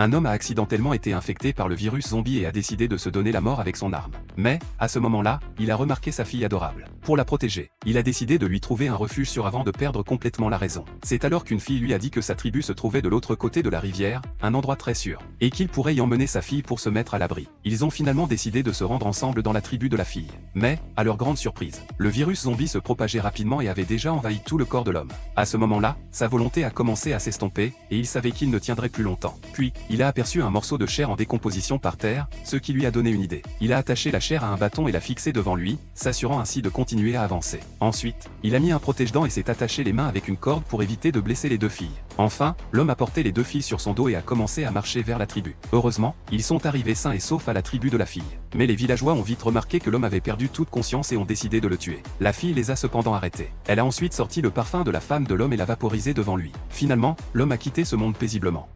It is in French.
Un homme a accidentellement été infecté par le virus zombie et a décidé de se donner la mort avec son arme. Mais, à ce moment-là, il a remarqué sa fille adorable. Pour la protéger, il a décidé de lui trouver un refuge sûr avant de perdre complètement la raison. C'est alors qu'une fille lui a dit que sa tribu se trouvait de l'autre côté de la rivière, un endroit très sûr, et qu'il pourrait y emmener sa fille pour se mettre à l'abri. Ils ont finalement décidé de se rendre ensemble dans la tribu de la fille. Mais, à leur grande surprise, le virus zombie se propageait rapidement et avait déjà envahi tout le corps de l'homme. À ce moment-là, sa volonté a commencé à s'estomper, et il savait qu'il ne tiendrait plus longtemps. Puis, il a aperçu un morceau de chair en décomposition par terre, ce qui lui a donné une idée. Il a attaché la chair à un bâton et l'a fixé devant lui, s'assurant ainsi de continuer à avancer. Ensuite, il a mis un protège-dents et s'est attaché les mains avec une corde pour éviter de blesser les deux filles. Enfin, l'homme a porté les deux filles sur son dos et a commencé à marcher vers la tribu. Heureusement, ils sont arrivés sains et saufs à la tribu de la fille. Mais les villageois ont vite remarqué que l'homme avait perdu toute conscience et ont décidé de le tuer. La fille les a cependant arrêtés. Elle a ensuite sorti le parfum de la femme de l'homme et l'a vaporisé devant lui. Finalement, l'homme a quitté ce monde paisiblement.